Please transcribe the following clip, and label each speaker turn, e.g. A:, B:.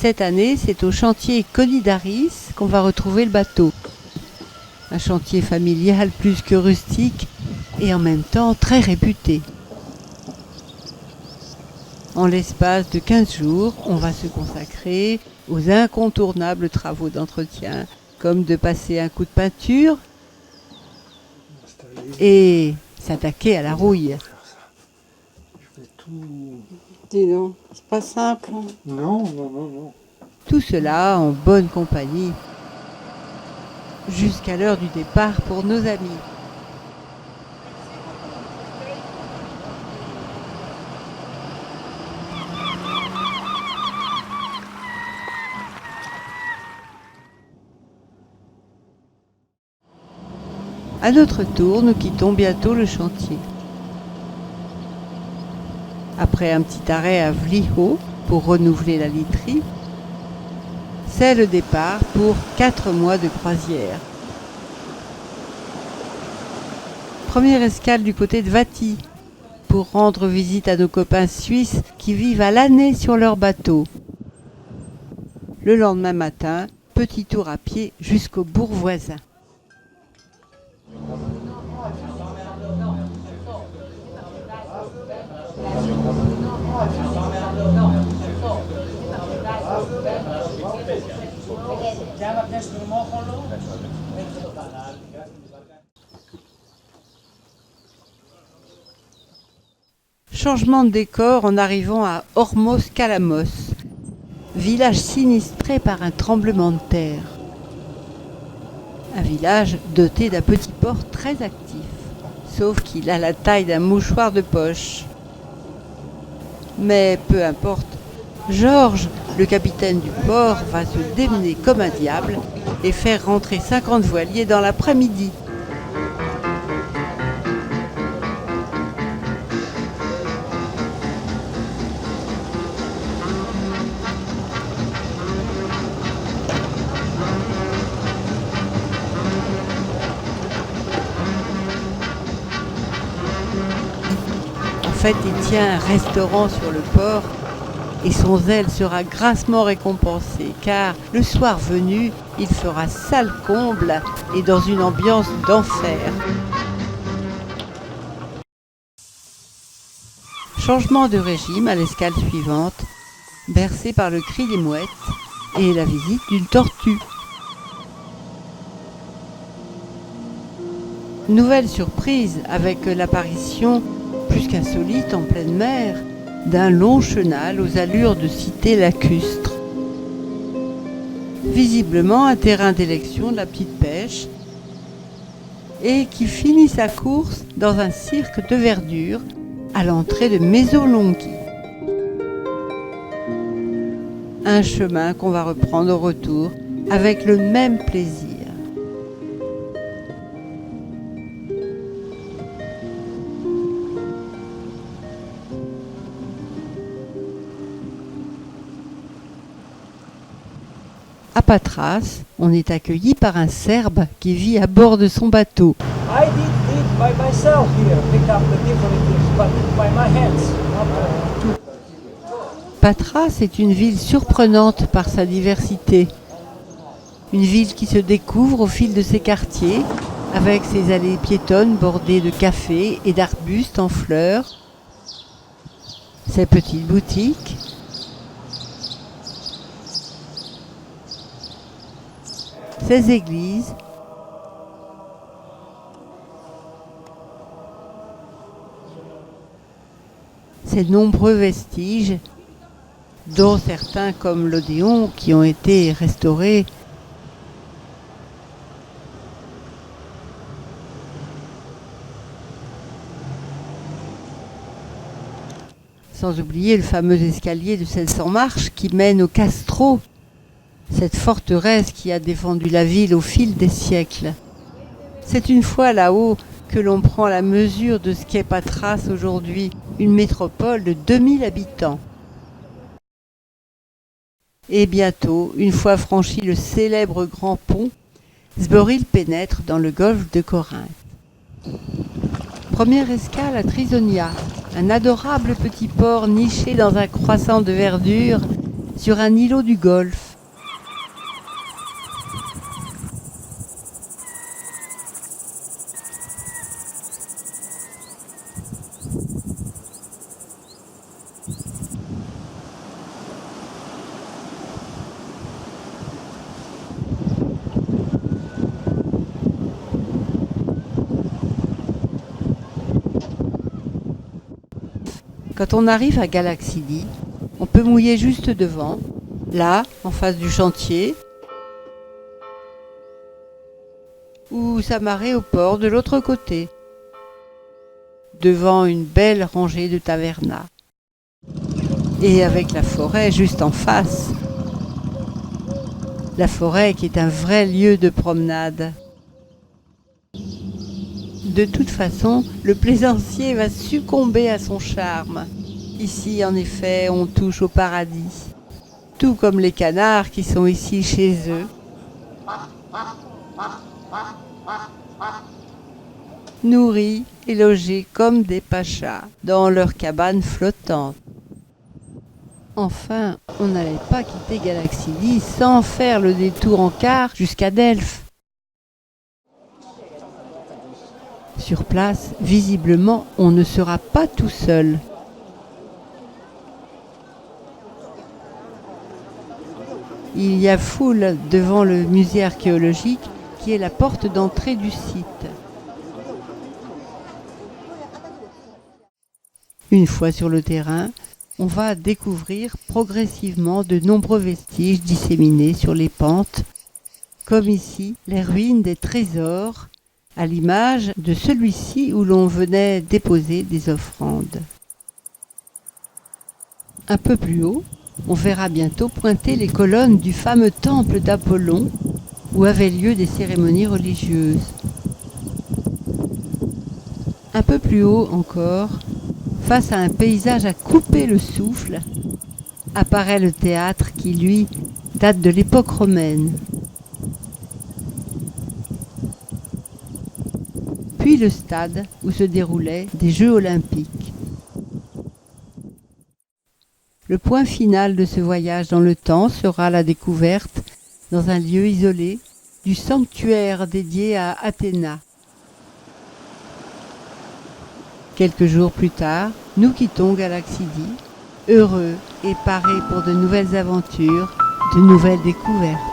A: Cette année, c'est au chantier Konidaris qu'on va retrouver le bateau. Un chantier familial plus que rustique et en même temps très réputé. En l'espace de 15 jours, on va se consacrer aux incontournables travaux d'entretien, comme de passer un coup de peinture et s'attaquer à la rouille.
B: Dis donc, c'est pas simple.
C: Non.
A: Tout cela en bonne compagnie, jusqu'à l'heure du départ pour nos amis. À notre tour, nous quittons bientôt le chantier. Après un petit arrêt à Vliho pour renouveler la literie, c'est le départ pour 4 mois de croisière. Première escale du côté de Vati pour rendre visite à nos copains suisses qui vivent à l'année sur leur bateau. Le lendemain matin, petit tour à pied jusqu'au bourg voisin. Changement de décor en arrivant à Ormos Kalamos, village sinistré par un tremblement de terre. Un village doté d'un petit port très actif, sauf qu'il a la taille d'un mouchoir de poche. Mais peu importe, Georges, le capitaine du port, va se démener comme un diable et faire rentrer 50 voiliers dans l'après-midi. En fait, il tient un restaurant sur le port et son zèle sera grassement récompensé car le soir venu, il fera salle comble et dans une ambiance d'enfer. Changement de régime à l'escale suivante, bercé par le cri des mouettes et la visite d'une tortue. Nouvelle surprise avec l'apparition plus qu'insolite en pleine mer, d'un long chenal aux allures de cité lacustre. Visiblement un terrain d'élection de la petite pêche, et qui finit sa course dans un cirque de verdure à l'entrée de Mesolonghi. Un chemin qu'on va reprendre au retour avec le même plaisir. À Patras, on est accueilli par un Serbe qui vit à bord de son bateau.
D: I did it by myself here, pick up the different things, but by my hands.
A: Patras est une ville surprenante par sa diversité. Une ville qui se découvre au fil de ses quartiers, avec ses allées piétonnes bordées de cafés et d'arbustes en fleurs, ses petites boutiques, ses églises, ses nombreux vestiges, dont certains comme l'Odéon qui ont été restaurés. Sans oublier le fameux escalier de 700 marches qui mène au Castro, cette forteresse qui a défendu la ville au fil des siècles. C'est une fois là-haut que l'on prend la mesure de ce qu'est Patras aujourd'hui, une métropole de 2000 habitants. Et bientôt, une fois franchi le célèbre grand pont, Zboril pénètre dans le golfe de Corinthe. Première escale à Trisonia, un adorable petit port niché dans un croissant de verdure sur un îlot du Golfe. Quand on arrive à Galaxidy, on peut mouiller juste devant, là, en face du chantier, ou s'amarrer au port de l'autre côté, devant une belle rangée de tavernas. Et avec la forêt juste en face. La forêt qui est un vrai lieu de promenade. De toute façon, le plaisancier va succomber à son charme. Ici, en effet, on touche au paradis. Tout comme les canards qui sont ici chez eux. Nourris et logés comme des pachas dans leur cabane flottante. Enfin, on n'allait pas quitter Galaxidy sans faire le détour en car jusqu'à Delphes. Sur place, visiblement, on ne sera pas tout seul. Il y a foule devant le musée archéologique qui est la porte d'entrée du site. Une fois sur le terrain, on va découvrir progressivement de nombreux vestiges disséminés sur les pentes, comme ici les ruines des trésors, à l'image de celui-ci où l'on venait déposer des offrandes. Un peu plus haut, on verra bientôt pointer les colonnes du fameux temple d'Apollon où avaient lieu des cérémonies religieuses. Un peu plus haut encore, face à un paysage à couper le souffle, apparaît le théâtre qui, lui, date de l'époque romaine. Puis le stade où se déroulaient des Jeux olympiques. Le point final de ce voyage dans le temps sera la découverte, dans un lieu isolé, du sanctuaire dédié à Athéna. Quelques jours plus tard, nous quittons Galaxidy, heureux et parés pour de nouvelles aventures, de nouvelles découvertes.